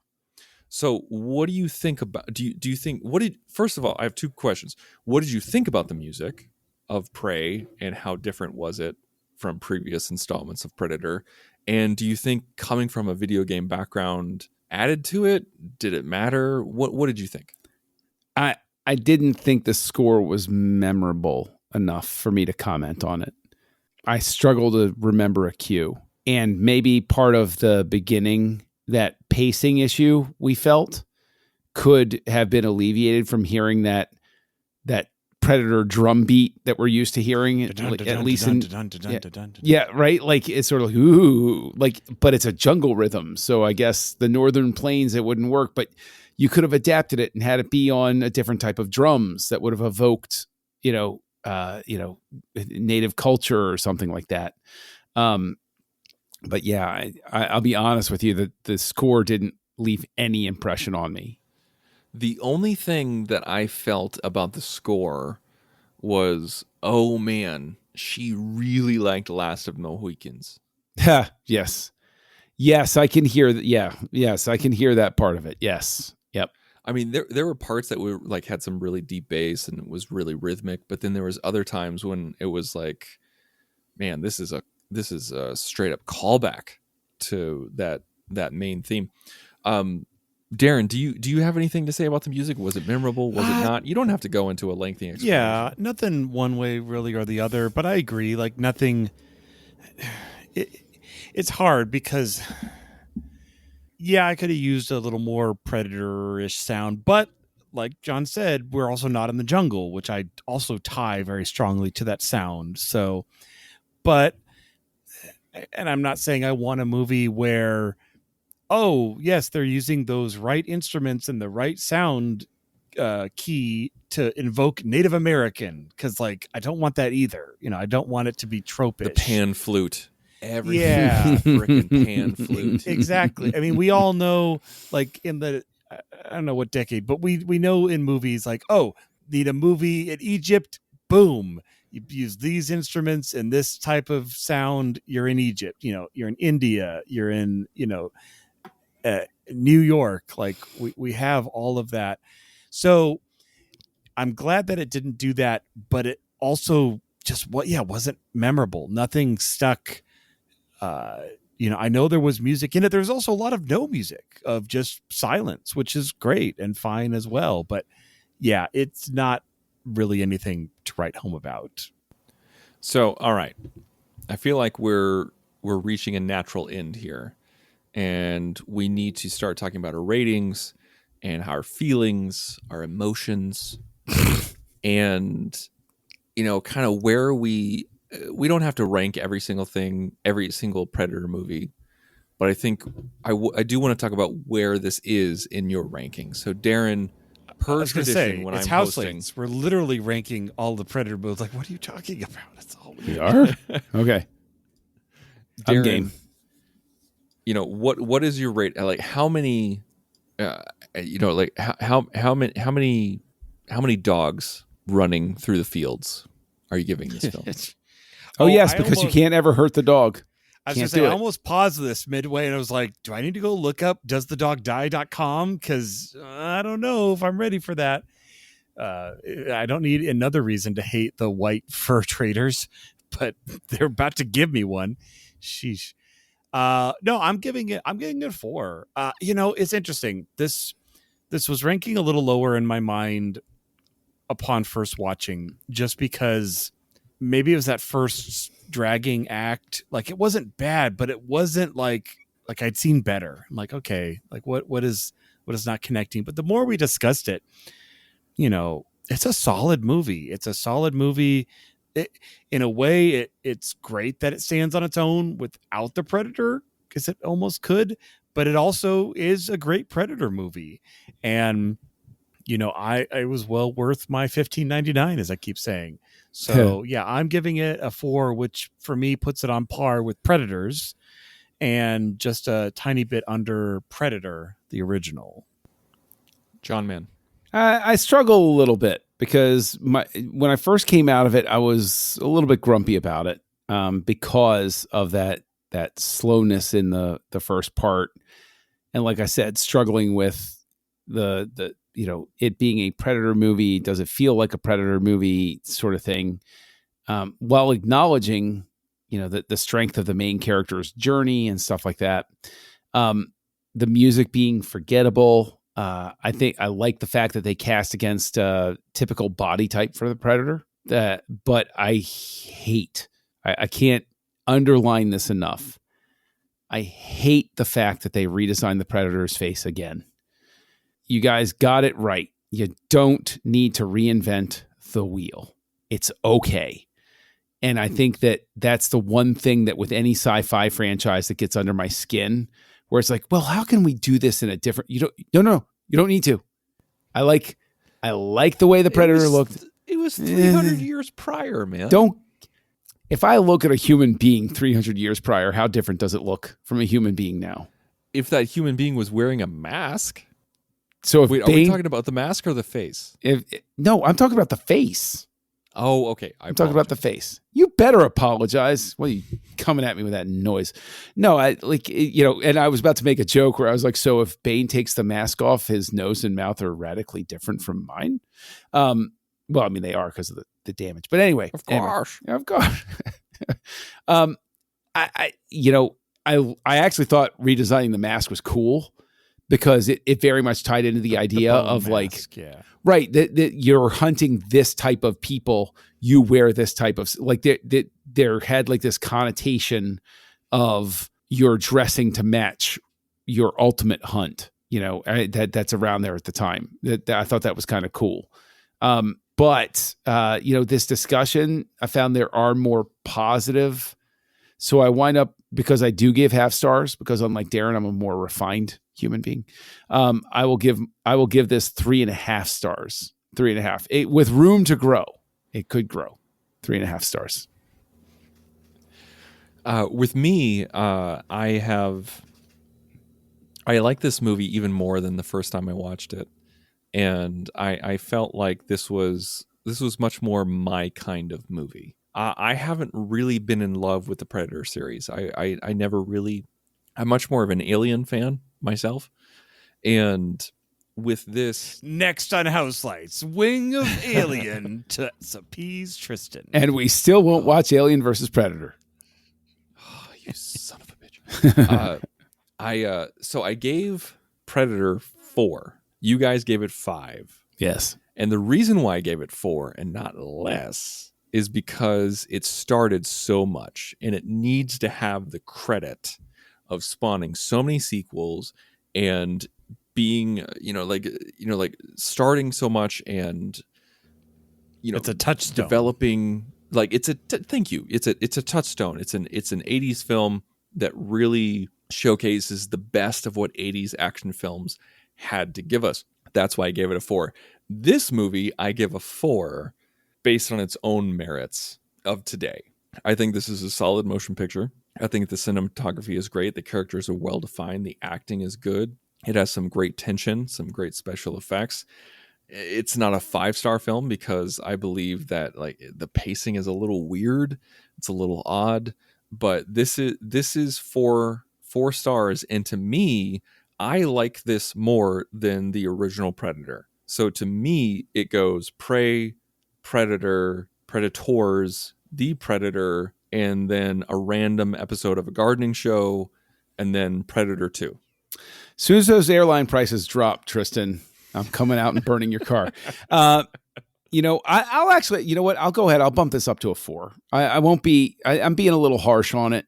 So what do you think about, do you think, first of all, I have two questions. What did you think about the music of Prey, and how different was it from previous installments of Predator? And do you think coming from a video game background added to it? Did it matter? What did you think? I didn't think the score was memorable enough for me to comment on it. I struggle to remember a cue. And maybe part of the beginning pacing issue we felt could have been alleviated from hearing that Predator drum beat that we're used to hearing, at least in right. Like it's sort of like ooh, like, but it's a jungle rhythm. So I guess the Northern Plains it wouldn't work, but you could have adapted it and had it be on a different type of drums that would have evoked, native culture or something like that. But yeah, I'll be honest with you that the score didn't leave any impression on me. The only thing that I felt about the score was, oh man, she really liked Last of the Mohicans. Yes, I can hear that. Yeah, yes, I can hear that part of it. Yes, yep. I mean, there were parts that were like had some really deep bass and it was really rhythmic, but then there was other times when it was like, man, this is a straight up callback to that main theme. Darren, do you have anything to say about the music? Was it memorable? Was it not? You don't have to go into a lengthy explanation. Yeah, nothing one way really or the other, but I agree. Like nothing. It's hard because, yeah, I could have used a little more Predator-ish sound, but like John said, we're also not in the jungle, which I also tie very strongly to that sound. So, but, and I'm not saying I want a movie where, oh, yes, they're using those right instruments and the right sound key to invoke Native American, because, like, I don't want that either. I don't want it to be tropish. The pan flute. Every Yeah. freaking pan flute. Exactly. I mean, we all know, like, in the, I don't know what decade, but we know in movies, like, oh, need a movie in Egypt, boom. You use these instruments and this type of sound, you're in Egypt. You're in India, you're in, New York. Like we have all of that. So I'm glad that it didn't do that, but it also just wasn't memorable. Nothing stuck. I know there was music in it. There's also a lot of no music, of just silence, which is great and fine as well. But yeah, it's not really anything to write home about. So, all right. I feel like we're reaching a natural end here. And we need to start talking about our ratings and our feelings, our emotions, and, kind of where we don't have to rank every single thing, every single Predator movie. But I think I do want to talk about where this is in your ranking. So, Darren, per tradition, when it's I'm Houselights. hosting, We're literally ranking all the Predator movies. Like, what are you talking about? That's all we are. Okay. Darren, I'm game. What is your rate? Like how many, like how many dogs running through the fields are you giving this film? Yes, because you can't ever hurt the dog. I was going to say, I almost paused this midway and I was like, do I need to go look up doesthedogdie.com? Because I don't know if I'm ready for that. I don't need another reason to hate the white fur traders, but they're about to give me one. Sheesh. No, I'm giving it a 4. It's interesting. This was ranking a little lower in my mind upon first watching, just because maybe it was that first dragging act. Like, it wasn't bad, but it wasn't like I'd seen better. I'm like, okay, like what is not connecting? But the more we discussed it, it's a solid movie. In a way, it's great that it stands on its own without the Predator, because it almost could, but it also is a great Predator movie. And, I was well worth my $15.99, as I keep saying. So yeah, I'm giving it a 4, which for me puts it on par with Predators and just a tiny bit under Predator, the original. John Mann. I struggle a little bit because when I first came out of it, I was a little bit grumpy about it because of that slowness in the first part, and like I said, struggling with the it being a Predator movie. Does it feel like a Predator movie sort of thing? While acknowledging the strength of the main character's journey and stuff like that. The music being forgettable. I think I like the fact that they cast against a typical body type for the Predator. But I can't underline this enough. I hate the fact that they redesigned the Predator's face again. You guys got it right. You don't need to reinvent the wheel. It's okay. And I think that that's the one thing that with any sci-fi franchise that gets under my skin, where it's like, well, how can we do this in a different, you don't need to. I like the way the Predator looked. It was 300 years prior, man. If I look at a human being 300 years prior, how different does it look from a human being now? If that human being was wearing a mask. So if Wait, are we talking about the mask or the face? No, I'm talking about the face. Oh, okay. I'm talking about the face. You better apologize. What are you coming at me with that noise? No, and I was about to make a joke where I was like, so if Bane takes the mask off, his nose and mouth are radically different from mine. Well, I mean, they are because of the damage. But anyway. Of course. Of course. I actually thought redesigning the mask was cool because it very much tied into the idea of mask, right, that you're hunting this type of people, you wear this type of, like, there had like this connotation of you're dressing to match your ultimate hunt, that's around there at the time. That I thought that was kind of cool. But this discussion, I found there are more positive. So I wind up, because I do give half stars, because unlike Darren, I'm a more refined human being. I will give this 3.5 stars. 3.5. With room to grow. It could grow. 3.5 stars. With me, I like this movie even more than the first time I watched it. And I felt like this was much more my kind of movie. I haven't really been in love with the Predator series. I never really. I'm much more of an Alien fan myself, and with this next on Houselights, Wing of Alien to appease Tristan, and we still won't watch Alien versus Predator. Oh, you son of a bitch! So I gave Predator 4. You guys gave it 5. Yes. And the reason why I gave it 4 and not less is because it started so much and it needs to have the credit of spawning so many sequels and being, starting so much and, it's a touchstone. Developing, like, thank you. It's a touchstone. It's an 80s film that really showcases the best of what 80s action films had to give us. That's why I gave it a 4. This movie, I give a 4 based on its own merits of today. I think this is a solid motion picture. I think the cinematography is great. The characters are well defined. The acting is good. It has some great tension, some great special effects. It's not a 5-star film because I believe that, like, the pacing is a little weird. It's a little odd, but this is 4 stars. And to me, I like this more than the original Predator. So to me, it goes Prey, Predator, Predators, The Predator, and then a random episode of a gardening show, and then Predator 2. As soon as those airline prices drop, Tristan, I'm coming out and burning your car. I'll actually, you know what? I'll go ahead. I'll bump this up to a 4. I won't be. I'm being a little harsh on it.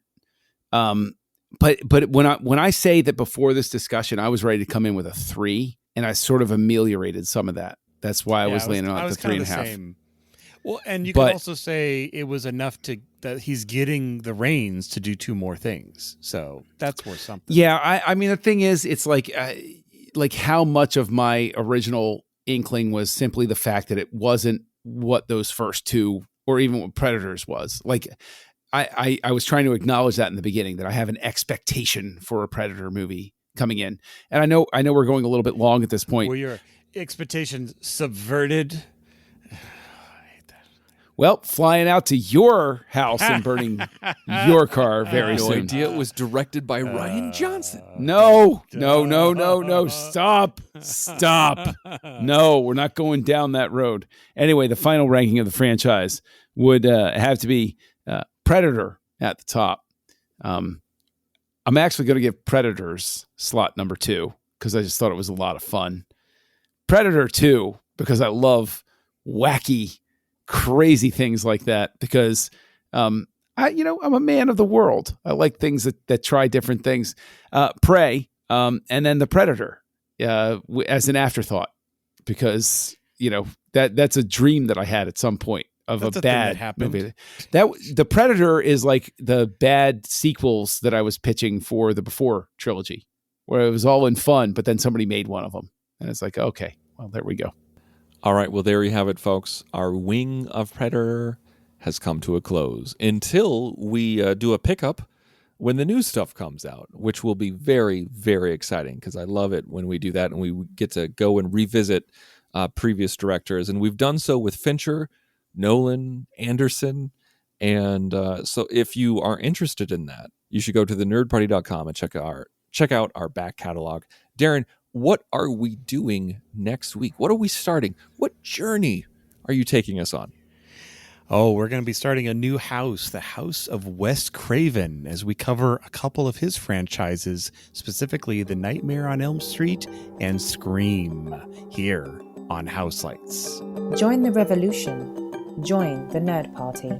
But when I say that before this discussion, I was ready to come in with a 3, and I sort of ameliorated some of that. That's why I was landing on the 3.5. Well, and you could also say it was enough that he's getting the reins to do 2 more things. So that's worth something. Yeah, I mean, the thing is, it's like how much of my original inkling was simply the fact that it wasn't what those first 2 or even what Predators was. Like, I was trying to acknowledge that in the beginning, that I have an expectation for a Predator movie coming in. And I know we're going a little bit long at this point. Were your expectations subverted? Well, flying out to your house and burning your car very soon. No idea it was directed by Ryan Johnson. No. Stop. No, we're not going down that road. Anyway, the final ranking of the franchise would have to be Predator at the top. I'm actually going to give Predators slot number 2 because I just thought it was a lot of fun. Predator 2 because I love wacky, crazy things like that, because I'm a man of the world. I like things that try different things. Prey, and then The Predator as an afterthought, because that's a dream that I had at some point of That's a a thing bad that happened. movie. That The Predator is like the bad sequels that I was pitching for the Before trilogy, where it was all in fun, but then somebody made one of them, and it's like, okay, well, there we go. All right, well, there you have it, folks. Our Wing of Predator has come to a close until we do a pickup when the new stuff comes out, which will be very, very exciting because I love it when we do that and we get to go and revisit previous directors. And we've done so with Fincher, Nolan, Anderson. And so if you are interested in that, you should go to thenerdparty.com and check out our back catalog. Darren, what are we doing next week? What are we starting? What journey are you taking us on? Oh, we're going to be starting a new house, the House of Wes Craven, as we cover a couple of his franchises, specifically The Nightmare on Elm Street and Scream, here on Houselights. Join the revolution. Join the Nerd Party.